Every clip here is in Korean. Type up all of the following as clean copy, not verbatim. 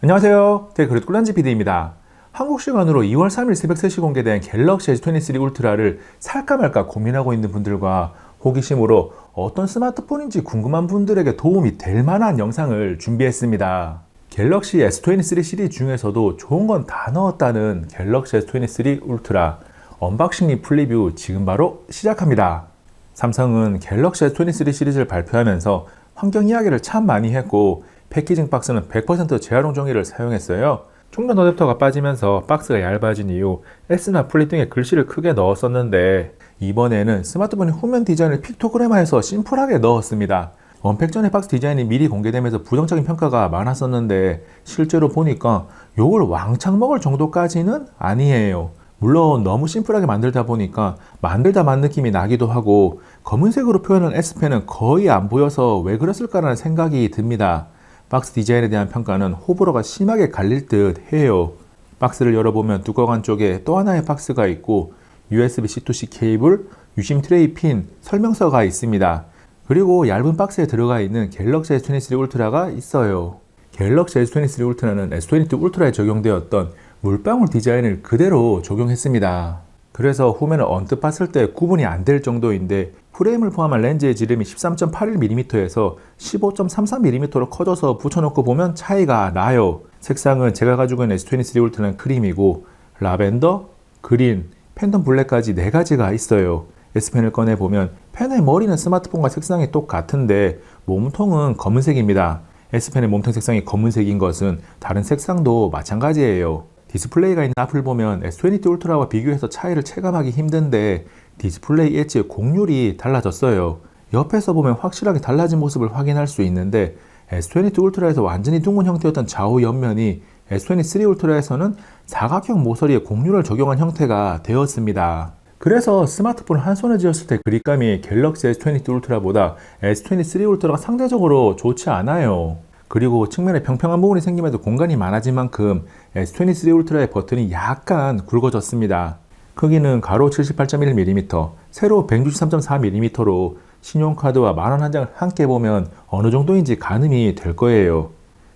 안녕하세요. 그래도 꿀란지 PD입니다. 한국 시간으로 2월 3일 새벽 3시 공개된 갤럭시 S23 울트라를 살까 말까 고민하고 있는 분들과 호기심으로 어떤 스마트폰인지 궁금한 분들에게 도움이 될 만한 영상을 준비했습니다. 갤럭시 S23 시리즈 중에서도 좋은 건 다 넣었다는 갤럭시 S23 울트라 언박싱 및 플리뷰 지금 바로 시작합니다. 삼성은 갤럭시 S23 시리즈를 발표하면서 환경 이야기를 참 많이 했고 패키징 박스는 100% 재활용 종이를 사용했어요. 충전 어댑터가 빠지면서 박스가 얇아진 이후 S나 플립 등의 글씨를 크게 넣었었는데 이번에는 스마트폰의 후면 디자인을 픽토그램화해서 심플하게 넣었습니다. 언팩 전에 박스 디자인이 미리 공개되면서 부정적인 평가가 많았었는데 실제로 보니까 욕을 왕창 먹을 정도까지는 아니에요. 물론 너무 심플하게 만들다 보니까 만들다 만 느낌이 나기도 하고 검은색으로 표현한 S펜은 거의 안 보여서 왜 그랬을까라는 생각이 듭니다. 박스 디자인에 대한 평가는 호불호가 심하게 갈릴 듯 해요. 박스를 열어보면 뚜껑 안쪽에 또 하나의 박스가 있고 USB C2C 케이블, 유심 트레이 핀, 설명서가 있습니다. 그리고 얇은 박스에 들어가 있는 갤럭시 S23 울트라가 있어요. 갤럭시 S23 울트라는 S22 울트라에 적용되었던 물방울 디자인을 그대로 적용했습니다. 그래서 후면을 언뜻 봤을 때 구분이 안 될 정도인데 프레임을 포함한 렌즈의 지름이 13.81mm에서 15.33mm로 커져서 붙여놓고 보면 차이가 나요. 색상은 제가 가지고 있는 S23 울트라는 크림이고 라벤더, 그린, 팬텀 블랙까지 4가지가 있어요. S펜을 꺼내보면 펜의 머리는 스마트폰과 색상이 똑같은데 몸통은 검은색입니다. S펜의 몸통 색상이 검은색인 것은 다른 색상도 마찬가지예요. 디스플레이가 있는 앞을 보면 S22 울트라와 비교해서 차이를 체감하기 힘든데 디스플레이 엣지의 곡률이 달라졌어요. 옆에서 보면 확실하게 달라진 모습을 확인할 수 있는데 S22 울트라에서 완전히 둥근 형태였던 좌우 옆면이 S23 울트라에서는 사각형 모서리에 곡률을 적용한 형태가 되었습니다. 그래서 스마트폰을 한 손에 쥐었을 때 그립감이 갤럭시 S22 울트라보다 S23 울트라가 상대적으로 좋지 않아요. 그리고 측면에 평평한 부분이 생기면서 공간이 많아진 만큼 S23 울트라의 버튼이 약간 굵어졌습니다. 크기는 가로 78.1mm, 세로 163.4mm로 신용카드와 만원 한 장을 함께 보면 어느 정도인지 가늠이 될 거예요.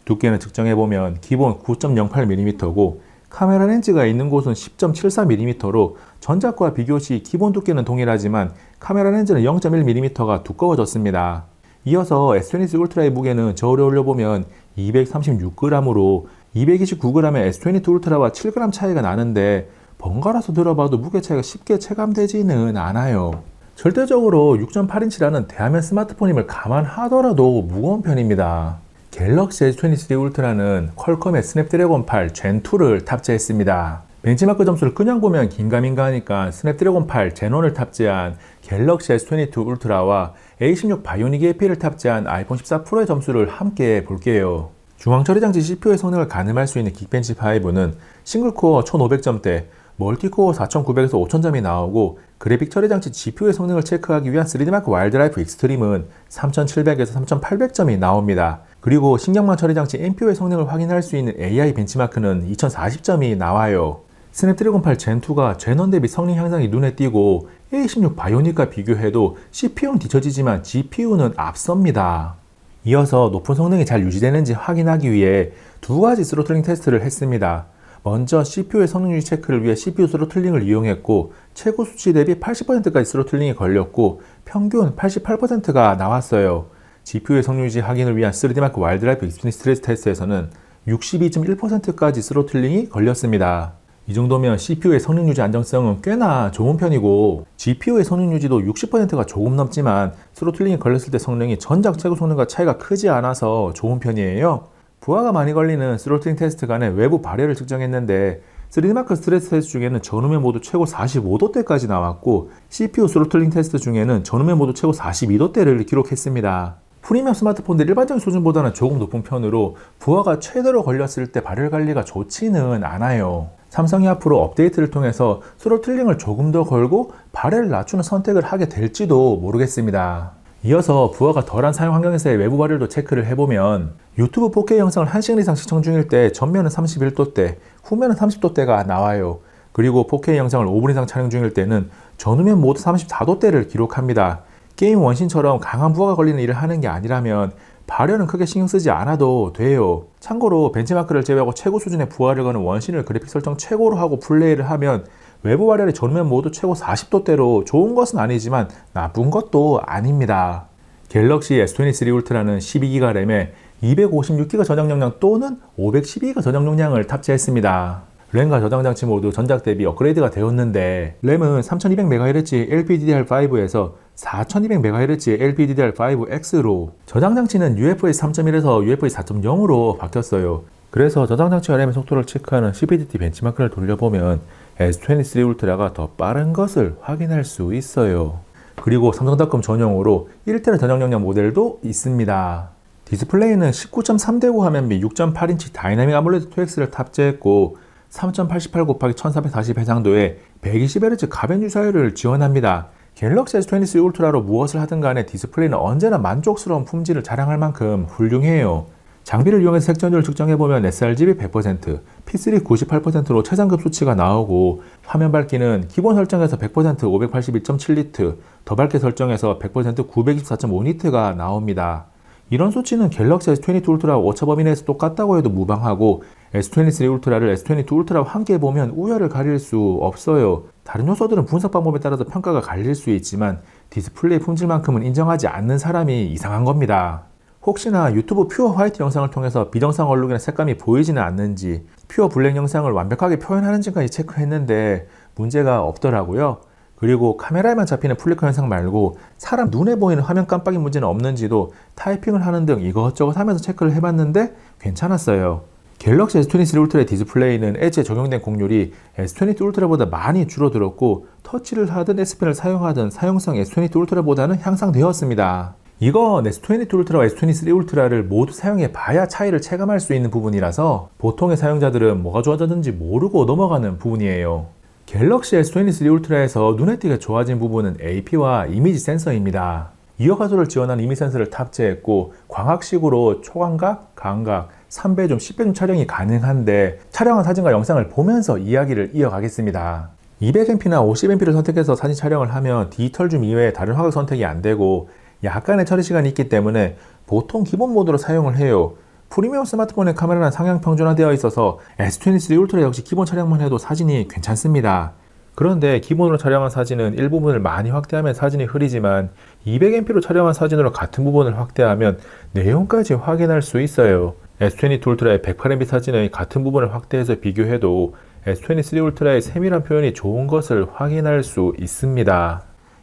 두께는 측정해보면 기본 9.08mm고 카메라 렌즈가 있는 곳은 10.74mm로 전작과 비교 시 기본 두께는 동일하지만 카메라 렌즈는 0.1mm가 두꺼워졌습니다. 이어서 S23 울트라의 무게는 저울에 올려보면 236g으로 229g의 S22 울트라와 7g 차이가 나는데 번갈아서 들어봐도 무게 차이가 쉽게 체감되지는 않아요. 절대적으로 6.8인치라는 대화면 스마트폰임을 감안하더라도 무거운 편입니다. 갤럭시 S23 울트라는 퀄컴의 스냅드래곤 8 젠2를 탑재했습니다. 벤치마크 점수를 그냥 보면 긴가민가 하니까 스냅드래곤 8 젠1을 탑재한 갤럭시 S22 울트라와 A16 바이오닉 AP를 탑재한 아이폰 14 프로의 점수를 함께 볼게요. 중앙 처리장치 CPU의 성능을 가늠할 수 있는 긱벤치 5는 싱글코어 1500점대, 멀티코어 4900에서 5000점이 나오고 그래픽 처리장치 GPU의 성능을 체크하기 위한 3D마크 와일드라이프 익스트림은 3700에서 3800점이 나옵니다. 그리고 신경망 처리장치 NPU의 성능을 확인할 수 있는 AI 벤치마크는 2040점이 나와요. 스냅드래곤 8 젠2가 젠1 대비 성능 향상이 눈에 띄고 A16 바이오닉과 비교해도 CPU는 뒤처지지만 GPU는 앞섭니다. 이어서 높은 성능이 잘 유지되는지 확인하기 위해 2가지 스로틀링 테스트를 했습니다. 먼저 CPU의 성능 유지 체크를 위해 CPU 스로틀링을 이용했고 최고 수치 대비 80%까지 스로틀링이 걸렸고 평균 88%가 나왔어요. GPU의 성능 유지 확인을 위한 3D마크 와일드라이프 익스트림 스트레스 테스트에서는 62.1%까지 스로틀링이 걸렸습니다. 이 정도면 CPU의 성능 유지 안정성은 꽤나 좋은 편이고 GPU의 성능 유지도 60%가 조금 넘지만 스로틀링이 걸렸을 때 성능이 전작 최고 성능과 차이가 크지 않아서 좋은 편이에요. 부하가 많이 걸리는 스로틀링 테스트 간의 외부 발열을 측정했는데 3D마크 스트레스 테스트 중에는 전후면 모두 최고 45도대까지 나왔고 CPU 스로틀링 테스트 중에는 전후면 모두 최고 42도대를 기록했습니다. 프리미엄 스마트폰들 일반적인 수준보다는 조금 높은 편으로 부하가 최대로 걸렸을 때 발열 관리가 좋지는 않아요. 삼성이 앞으로 업데이트를 통해서 스로틀링을 조금 더 걸고 발열을 낮추는 선택을 하게 될지도 모르겠습니다. 이어서 부하가 덜한 사용 환경에서의 외부 발열도 체크를 해보면 유튜브 4K 영상을 1시간 이상 시청 중일 때 전면은 31도대, 후면은 30도대가 나와요. 그리고 4K 영상을 5분 이상 촬영 중일 때는 전후면 모두 34도대를 기록합니다. 게임 원신처럼 강한 부하가 걸리는 일을 하는 게 아니라면 발열은 크게 신경 쓰지 않아도 돼요. 참고로 벤치마크를 제외하고 최고 수준의 부하를 거는 원신을 그래픽 설정 최고로 하고 플레이를 하면 외부 발열이 전면 모두 최고 40도대로 좋은 것은 아니지만 나쁜 것도 아닙니다. 갤럭시 S23 울트라는 12기가 램에 256기가 저장 용량 또는 512기가 저장 용량을 탑재했습니다. 램과 저장 장치 모두 전작 대비 업그레이드가 되었는데 램은 3200MHz LPDDR5에서 4200MHz LPDDR5X로 저장 장치는 UFS 3.1에서 UFS 4.0으로 바뀌었어요. 그래서 저장 장치와 램의 속도를 체크하는 CPDT 벤치마크를 돌려보면 S23 울트라가 더 빠른 것을 확인할 수 있어요. 그리고 삼성닷컴 전용으로 1TB 저장 용량 모델도 있습니다. 디스플레이는 19.3대9 화면 및 6.8인치 다이나믹 아몰레드 2X를 탑재했고 3.88 × 1440 해상도의 120Hz 가변 유사율을 지원합니다. 갤럭시 S23 울트라로 무엇을 하든 간에 디스플레이는 언제나 만족스러운 품질을 자랑할 만큼 훌륭해요. 장비를 이용해서 색전율을 측정해보면 sRGB 100%, P3 98%로 최상급 수치가 나오고 화면 밝기는 기본 설정에서 100% 581.7니트, 더 밝게 설정해서 100% 924.5니트가 나옵니다. 이런 수치는 갤럭시 S22 울트라 오차범위 내에서 똑같다고 해도 무방하고 S23 울트라를 S22 울트라와 함께 보면 우열을 가릴 수 없어요. 다른 요소들은 분석 방법에 따라서 평가가 갈릴 수 있지만 디스플레이 품질만큼은 인정하지 않는 사람이 이상한 겁니다. 혹시나 유튜브 퓨어 화이트 영상을 통해서 비정상 얼룩이나 색감이 보이지는 않는지 퓨어 블랙 영상을 완벽하게 표현하는지까지 체크했는데 문제가 없더라고요. 그리고 카메라에만 잡히는 플리커 현상 말고 사람 눈에 보이는 화면 깜빡이 문제는 없는지도 타이핑을 하는 등 이것저것 하면서 체크를 해봤는데 괜찮았어요. 갤럭시 S23 울트라의 디스플레이는 엣지에 적용된 곡률이 S22 울트라보다 많이 줄어들었고 터치를 하든 S펜을 사용하든 사용성 S22 울트라보다는 향상되었습니다. 이건 S22 울트라와 S23 울트라를 모두 사용해 봐야 차이를 체감할 수 있는 부분이라서 보통의 사용자들은 뭐가 좋아졌는지 모르고 넘어가는 부분이에요. 갤럭시 S23 울트라에서 눈에 띄게 좋아진 부분은 AP와 이미지 센서입니다. 2억 화소를 지원하는 이미지 센서를 탑재했고 광학식으로 초광각, 광각, 3배줌, 10배줌 촬영이 가능한데 촬영한 사진과 영상을 보면서 이야기를 이어가겠습니다. 200mп나 50mp를 선택해서 사진 촬영을 하면 디지털 줌 이외에 다른 화각 선택이 안되고 약간의 처리 시간이 있기 때문에 보통 기본 모드로 사용을 해요. 프리미엄 스마트폰의 카메라는 상향 평준화되어 있어서 S23 울트라 역시 기본 촬영만 해도 사진이 괜찮습니다. 그런데 기본으로 촬영한 사진은 일부분을 많이 확대하면 사진이 흐리지만 200mp로 촬영한 사진으로 같은 부분을 확대하면 내용까지 확인할 수 있어요. S22 울트라의 108MB 사진의 같은 부분을 확대해서 비교해도 S23 울트라의 세밀한 표현이 좋은 것을 확인할 수 있습니다.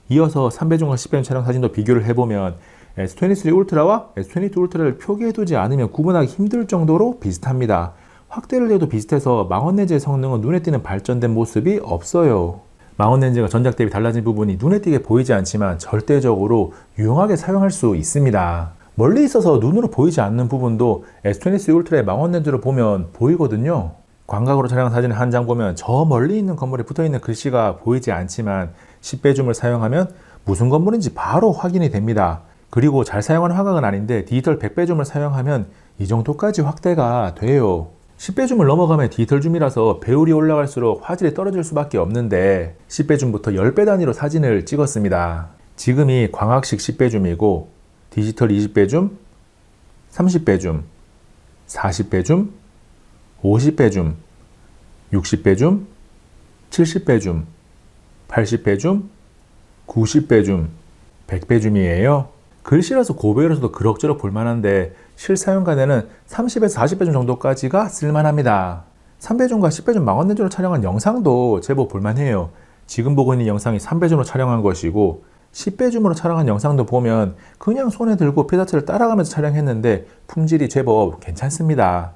이어서 3배줌과 10배줌 촬영 사진도 비교를 해보면 S23 울트라와 S22 울트라를 표기해두지 않으면 구분하기 힘들 정도로 비슷합니다. 확대를 해도 비슷해서 망원 렌즈의 성능은 눈에 띄는 발전된 모습이 없어요. 망원 렌즈가 전작 대비 달라진 부분이 눈에 띄게 보이지 않지만 절대적으로 유용하게 사용할 수 있습니다. 멀리 있어서 눈으로 보이지 않는 부분도 S23 울트라의 망원 렌즈로 보면 보이거든요. 광각으로 촬영한 사진을 한 장 보면 저 멀리 있는 건물에 붙어있는 글씨가 보이지 않지만 10배줌을 사용하면 무슨 건물인지 바로 확인이 됩니다. 그리고 잘 사용하는 화각은 아닌데 디지털 100배줌을 사용하면 이 정도까지 확대가 돼요. 10배줌을 넘어가면 디지털 줌이라서 배율이 올라갈수록 화질이 떨어질 수밖에 없는데 10배줌부터 10배 단위로 사진을 찍었습니다. 지금이 광학식 10배줌이고 디지털 20배줌, 30배줌, 40배줌, 50배줌, 60배줌, 70배줌, 80배줌, 90배줌, 100배줌이에요. 글씨라서 고배율에서도 그럭저럭 볼만한데 실사용간에는 30에서 40배줌 정도까지가 쓸만합니다. 3배줌과 10배줌 망원 렌즈로 촬영한 영상도 제법 볼만해요. 지금 보고 있는 영상이 3배줌으로 촬영한 것이고 10배줌으로 촬영한 영상도 보면 그냥 손에 들고 피사체를 따라가면서 촬영했는데 품질이 제법 괜찮습니다.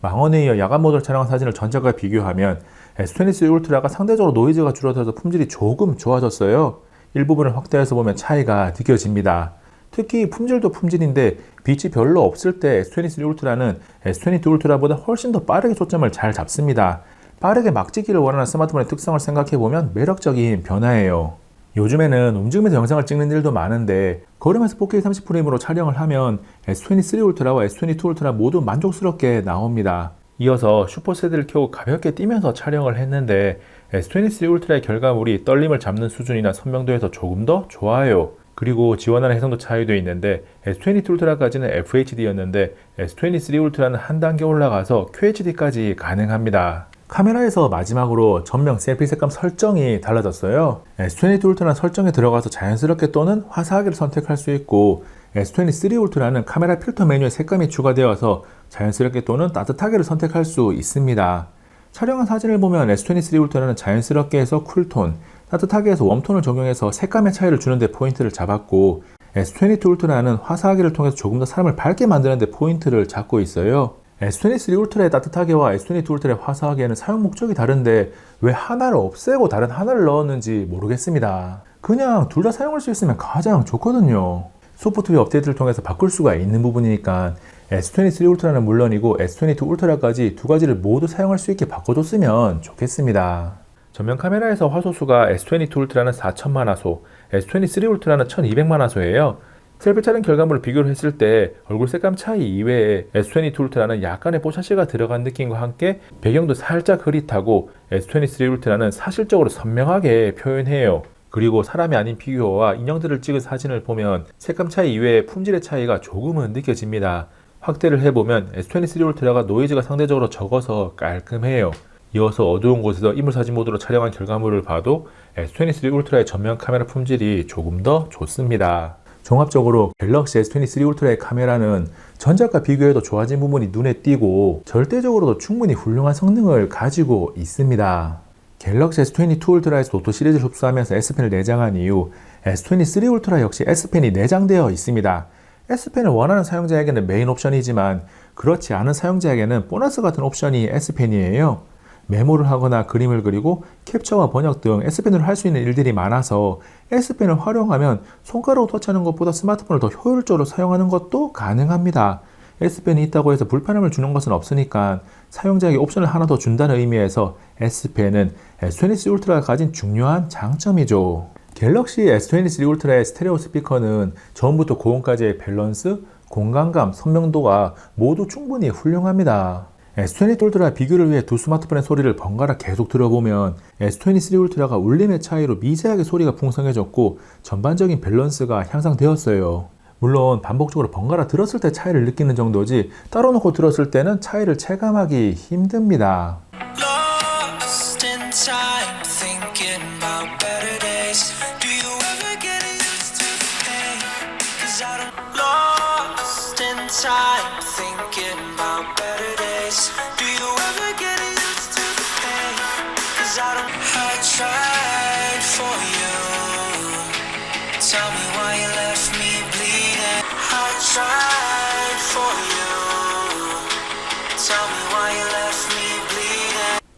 망원에 이어 야간 모드로 촬영한 사진을 전작과 비교하면 S23 울트라가 상대적으로 노이즈가 줄어들어서 품질이 조금 좋아졌어요. 일부분을 확대해서 보면 차이가 느껴집니다. 특히 품질도 품질인데 빛이 별로 없을 때 S23 울트라는 S22 울트라보다 훨씬 더 빠르게 초점을 잘 잡습니다. 빠르게 막 찍기를 원하는 스마트폰의 특성을 생각해보면 매력적인 변화예요. 요즘에는 움직이면서 영상을 찍는 일도 많은데 걸으면서 4K 30프레임으로 촬영을 하면 S23 울트라와 S22 울트라 모두 만족스럽게 나옵니다. 이어서 슈퍼세대를 켜고 가볍게 뛰면서 촬영을 했는데 S23 울트라의 결과물이 떨림을 잡는 수준이나 선명도에서 조금 더 좋아요. 그리고 지원하는 해상도 차이도 있는데 S22 울트라까지는 FHD였는데 S23 울트라는 한 단계 올라가서 QHD까지 가능합니다. 카메라에서 마지막으로 전면 셀피 색감 설정이 달라졌어요. S22 울트라는 설정에 들어가서 자연스럽게 또는 화사하게를 선택할 수 있고 S23 울트라는 카메라 필터 메뉴에 색감이 추가되어서 자연스럽게 또는 따뜻하게를 선택할 수 있습니다. 촬영한 사진을 보면 S23 울트라는 자연스럽게 해서 쿨톤, 따뜻하게 해서 웜톤을 적용해서 색감의 차이를 주는데 포인트를 잡았고 S22 울트라는 화사하게를 통해서 조금 더 사람을 밝게 만드는데 포인트를 잡고 있어요. S23 울트라의 따뜻하게와 S22 울트라의 화사하게는 사용 목적이 다른데 왜 하나를 없애고 다른 하나를 넣었는지 모르겠습니다. 그냥 둘 다 사용할 수 있으면 가장 좋거든요. 소프트웨어 업데이트를 통해서 바꿀 수가 있는 부분이니까 S23 울트라는 물론이고 S22 울트라까지 두 가지를 모두 사용할 수 있게 바꿔줬으면 좋겠습니다. 전면 카메라에서 화소수가 S22 울트라는 4000만 화소, S23 울트라는 1200만 화소예요. 셀피 촬영 결과물을 비교를 했을 때 얼굴 색감 차이 이외에 S22 울트라는 약간의 뽀샤시가 들어간 느낌과 함께 배경도 살짝 흐릿하고 S23 울트라는 사실적으로 선명하게 표현해요. 그리고 사람이 아닌 피규어와 인형들을 찍은 사진을 보면 색감 차이 이외에 품질의 차이가 조금은 느껴집니다. 확대를 해보면 S23 울트라가 노이즈가 상대적으로 적어서 깔끔해요. 이어서 어두운 곳에서 이물사진 모드로 촬영한 결과물을 봐도 S23 울트라의 전면 카메라 품질이 조금 더 좋습니다. 종합적으로 갤럭시 S23 울트라의 카메라는 전작과 비교해도 좋아진 부분이 눈에 띄고 절대적으로도 충분히 훌륭한 성능을 가지고 있습니다. 갤럭시 S22 울트라에서 노트 시리즈를 흡수하면서 S펜을 내장한 이후 S23 울트라 역시 S펜이 내장되어 있습니다. S펜을 원하는 사용자에게는 메인 옵션이지만 그렇지 않은 사용자에게는 보너스 같은 옵션이 S펜이에요. 메모를 하거나 그림을 그리고 캡처와 번역 등 S펜으로 할 수 있는 일들이 많아서 S펜을 활용하면 손가락으로 터치하는 것보다 스마트폰을 더 효율적으로 사용하는 것도 가능합니다. S펜이 있다고 해서 불편함을 주는 것은 없으니까 사용자에게 옵션을 하나 더 준다는 의미에서 S펜은 S23 울트라가 가진 중요한 장점이죠. 갤럭시 S23 울트라의 스테레오 스피커는 저음부터 고음까지의 밸런스, 공간감, 선명도가 모두 충분히 훌륭합니다. S22 울트라 비교를 위해 두 스마트폰의 소리를 번갈아 계속 들어보면 S23 울트라가 울림의 차이로 미세하게 소리가 풍성해졌고 전반적인 밸런스가 향상되었어요. 물론 반복적으로 번갈아 들었을 때 차이를 느끼는 정도지 따로 놓고 들었을 때는 차이를 체감하기 힘듭니다.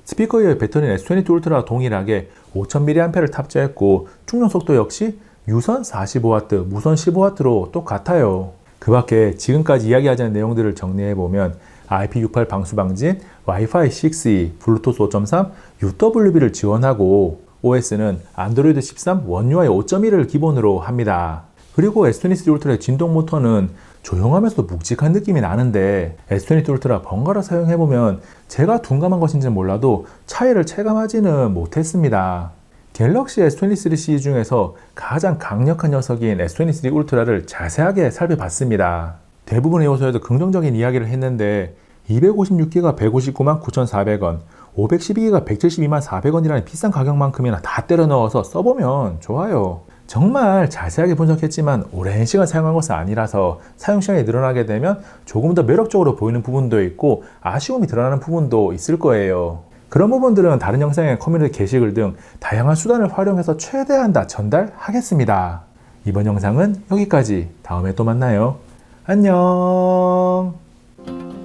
스피커의 배터리는 S22 울트라와 동일하게 5000mAh를 탑재했고 충전 속도 역시 유선 45W, 무선 15W로 똑같아요. 그 밖에 지금까지 이야기하자는 내용들을 정리해보면 IP68 방수 방진, 와이파이 6E, 블루투스 5.3, UWB를 지원하고 OS는 안드로이드 13 원 UI 5.1을 기본으로 합니다. 그리고 S23 울트라의 진동 모터는 조용하면서도 묵직한 느낌이 나는데 S22 울트라 번갈아 사용해보면 제가 둔감한 것인지는 몰라도 차이를 체감하지는 못했습니다. 갤럭시 S23 시리즈 중에서 가장 강력한 녀석인 S23 울트라를 자세하게 살펴봤습니다. 대부분의 요소에도 긍정적인 이야기를 했는데 256기가 159만 9,400원, 512기가 172만 400원이라는 비싼 가격만큼이나 다 때려 넣어서 써보면 좋아요. 정말 자세하게 분석했지만 오랜 시간 사용한 것은 아니라서 사용 시간이 늘어나게 되면 조금 더 매력적으로 보이는 부분도 있고 아쉬움이 드러나는 부분도 있을 거예요. 그런 부분들은 다른 영상의 커뮤니티 게시글 등 다양한 수단을 활용해서 최대한 다 전달하겠습니다. 이번 영상은 여기까지. 다음에 또 만나요. 안녕.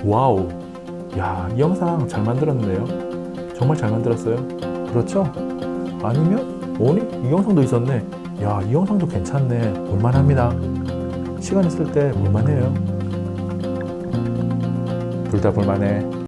와우. 야, 이 영상 잘 만들었는데요. 정말 잘 만들었어요. 그렇죠? 아니면 오니? 이 영상도 있었네. 야, 이 영상도 괜찮네. 볼만합니다. 시간 있을 때 볼만해요. 둘 다 볼만해.